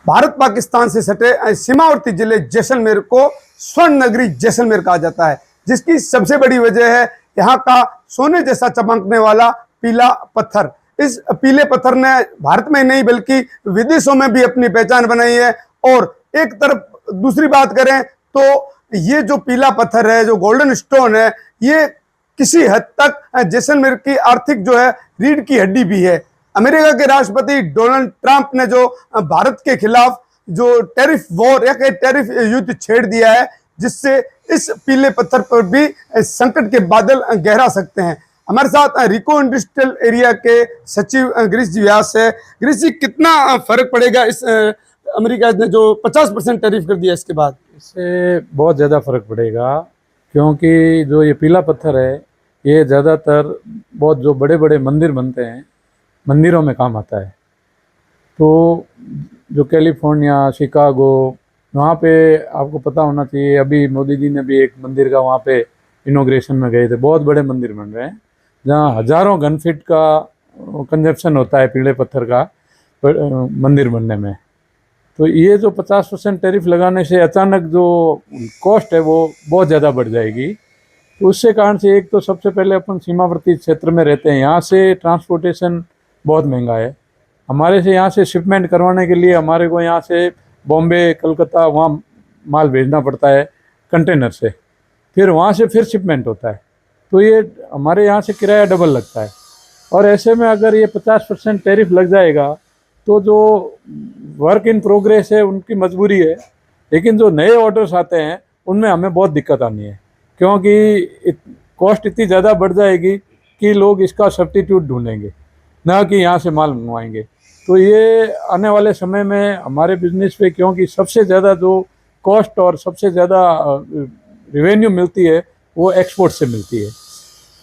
भारत पाकिस्तान से सटे सीमावर्ती जिले जैसलमेर को स्वर्ण नगरी जैसलमेर कहा जाता है, जिसकी सबसे बड़ी वजह है यहाँ का सोने जैसा चमकने वाला पीला पत्थर। इस पीले पत्थर ने भारत में नहीं बल्कि विदेशों में भी अपनी पहचान बनाई है। और एक तरफ दूसरी बात करें तो ये जो पीला पत्थर है, जो गोल्डन स्टोन है, ये किसी हद तक जैसलमेर की आर्थिक जो है रीढ़ की हड्डी भी है। अमेरिका के राष्ट्रपति डोनाल्ड ट्रंप ने जो भारत के खिलाफ जो टैरिफ वॉर या टैरिफ युद्ध छेड़ दिया है, जिससे इस पीले पत्थर पर भी संकट के बादल गहरा सकते हैं। हमारे साथ रिको इंडस्ट्रियल एरिया के सचिव गिरीश जी व्यास है। गिरीश जी, कितना फर्क पड़ेगा इस अमेरिका ने जो 50% टैरिफ कर दिया इसके बाद? इससे बहुत ज़्यादा फर्क पड़ेगा, क्योंकि जो ये पीला पत्थर है ये ज़्यादातर बहुत जो बड़े बड़े मंदिर बनते हैं, मंदिरों में काम आता है। तो जो कैलिफोर्निया, शिकागो, वहाँ पे आपको पता होना चाहिए, अभी मोदी जी ने भी एक मंदिर का वहाँ पे इनॉग्रेशन में गए थे। बहुत बड़े मंदिर बन रहे हैं जहाँ हज़ारों घन फीट का कंजप्शन होता है पीले पत्थर का मंदिर बनने में। तो ये जो 50% टैरिफ लगाने से अचानक जो कॉस्ट है वो बहुत ज़्यादा बढ़ जाएगी। तो उससे कारण से एक तो सबसे पहले अपन सीमावर्ती क्षेत्र में रहते हैं, यहाँ से ट्रांसपोर्टेशन बहुत महंगा है। हमारे से यहाँ से शिपमेंट करवाने के लिए हमारे को यहाँ से बॉम्बे, कलकत्ता वहाँ माल भेजना पड़ता है कंटेनर से, फिर वहाँ से फिर शिपमेंट होता है। तो ये हमारे यहाँ से किराया डबल लगता है। और ऐसे में अगर ये 50% टैरिफ लग जाएगा तो जो वर्क इन प्रोग्रेस है उनकी मजबूरी है, लेकिन जो नए ऑर्डर्स आते हैं उनमें हमें बहुत दिक्कत आनी है, क्योंकि कॉस्ट इतनी ज़्यादा बढ़ जाएगी कि लोग इसका सब्स्टिट्यूट ढूंढेंगे, ना कि यहाँ से माल मंगवाएंगे। तो ये आने वाले समय में हमारे बिजनेस पे, क्योंकि सबसे ज़्यादा जो कॉस्ट और सबसे ज़्यादा रेवेन्यू मिलती है वो एक्सपोर्ट से मिलती है।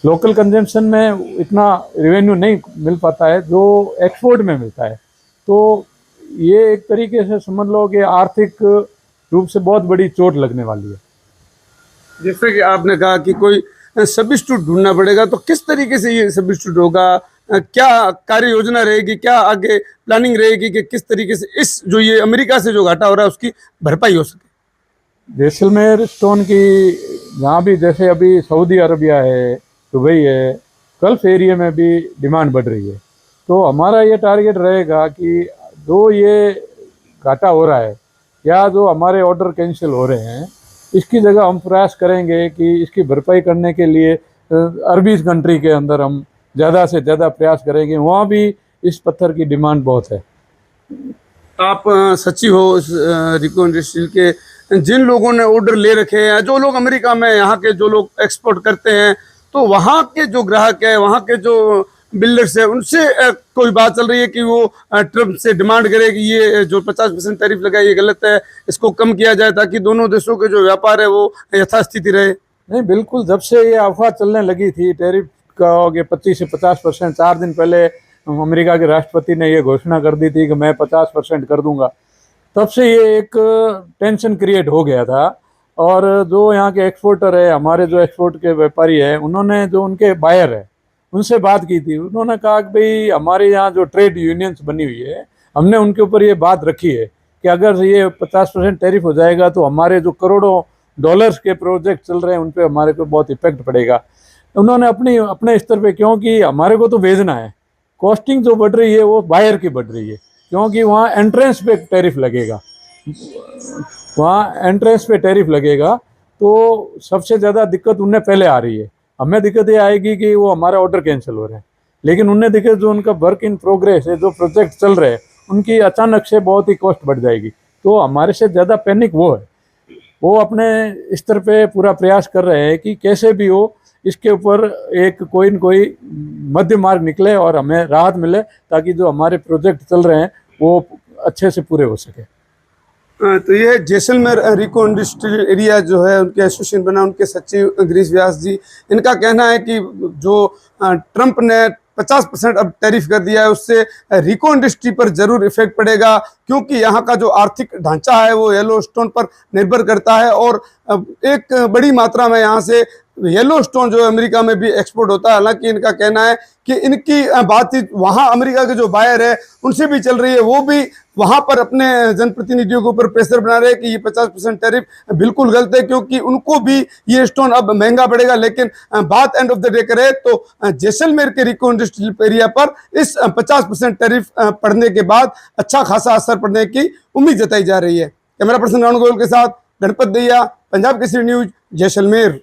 लोकल कंजम्पशन में इतना रेवेन्यू नहीं मिल पाता है जो एक्सपोर्ट में मिलता है। तो ये एक तरीके से समझ लो कि आर्थिक रूप से बहुत बड़ी चोट लगने वाली है। जैसे कि आपने कहा कि कोई सब्स्टिट्यूट ढूंढना पड़ेगा, तो किस तरीके से ये सब्स्टिट्यूट होगा? क्या कार्य योजना रहेगी, क्या आगे प्लानिंग रहेगी कि किस तरीके से इस जो ये अमेरिका से जो घाटा हो रहा है उसकी भरपाई हो सके? जैसलमेर स्टोन की जहाँ भी, जैसे अभी सऊदी अरबिया है, दुबई है, गल्फ एरिया में भी डिमांड बढ़ रही है। तो हमारा ये टारगेट रहेगा कि जो ये घाटा हो रहा है या जो हमारे ऑर्डर कैंसिल हो रहे हैं, इसकी जगह हम प्रयास करेंगे कि इसकी भरपाई करने के लिए अरबी कंट्री के अंदर हम ज़्यादा से ज़्यादा प्रयास करेंगे। वहाँ भी इस पत्थर की डिमांड बहुत है। आप सचिव हो रिको इंडस्ट्रियल के, जिन लोगों ने ऑर्डर ले रखे हैं, जो लोग अमेरिका में यहाँ के जो लोग एक्सपोर्ट करते हैं, तो वहाँ के जो ग्राहक है, वहाँ के जो बिल्डर्स है, उनसे कोई बात चल रही है कि वो ट्रम्प से डिमांड करे कि ये जो 50% टैरिफ लगा ये गलत है, इसको कम किया जाए ताकि दोनों देशों के जो व्यापार है वो यथास्थिति रहे? नहीं, बिल्कुल, जब से ये अफवाह चलने लगी थी टैरिफ का हो गया 25 से 50%, 4 दिन पहले अमेरिका के राष्ट्रपति ने ये घोषणा कर दी थी कि मैं 50% कर दूंगा, तब से ये एक टेंशन क्रिएट हो गया था। और जो यहाँ के एक्सपोर्टर है, हमारे जो एक्सपोर्ट के व्यापारी है, उन्होंने जो उनके बायर है उनसे बात की थी। उन्होंने कहा कि भाई हमारे यहाँ जो ट्रेड यूनियंस बनी हुई है, हमने उनके ऊपर ये बात रखी है कि अगर ये 50% टैरिफ हो जाएगा तो हमारे जो करोड़ों डॉलर्स के प्रोजेक्ट चल रहे हैं उन पर हमारे को बहुत इफेक्ट पड़ेगा। उन्होंने अपने स्तर पे, क्योंकि हमारे को तो भेजना है, कॉस्टिंग जो बढ़ रही है वो बायर की बढ़ रही है, क्योंकि वहाँ एंट्रेंस पे टैरिफ लगेगा, वहाँ एंट्रेंस पे टैरिफ लगेगा। तो सबसे ज़्यादा दिक्कत उन्हें पहले आ रही है। हमें दिक्कत ये आएगी कि वो हमारे ऑर्डर कैंसिल हो रहे हैं, लेकिन उन्हें दिक्कत जो उनका वर्क इन प्रोग्रेस है, जो प्रोजेक्ट चल रहे हैं, उनकी अचानक से बहुत ही कॉस्ट बढ़ जाएगी। तो हमारे से ज़्यादा पैनिक वो है। वो अपने स्तर पे पूरा प्रयास कर रहे हैं कि कैसे भी हो इसके ऊपर एक कोई न कोई मध्य मार्ग निकले और हमें राहत मिले, ताकि जो हमारे प्रोजेक्ट चल रहे हैं वो अच्छे से पूरे हो सके। तो ये जैसलमेर रिको इंडस्ट्रियल एरिया जो है उनके एसोसिएशन बना, उनके सचिव गिरीश व्यास जी, इनका कहना है कि जो ट्रंप ने 50% अब टैरिफ कर दिया है उससे रिको इंडस्ट्री पर जरूर इफेक्ट पड़ेगा, क्योंकि यहाँ का जो आर्थिक ढांचा है वो येलो स्टोन पर निर्भर करता है और एक बड़ी मात्रा में यहाँ से येलो स्टोन जो अमेरिका में भी एक्सपोर्ट होता है। हालांकि इनका कहना है कि इनकी बातचीत वहाँ अमेरिका के जो बायर है उनसे भी चल रही है, वो भी वहाँ पर अपने जनप्रतिनिधियों के ऊपर प्रेशर बना रहे हैं कि ये 50% टैरिफ बिल्कुल गलत है, क्योंकि उनको भी ये स्टोन अब महंगा पड़ेगा। लेकिन बात एंड ऑफ द डे करें तो जैसलमेर के रिको इंडस्ट्रियल एरिया पर इस 50% टैरिफ पड़ने के बाद अच्छा खासा असर पड़ने की उम्मीद जताई जा रही है। कैमरा पर्सन राहुल गोयल के साथ गणपत दहिया, पंजाब केसरी न्यूज, जैसलमेर।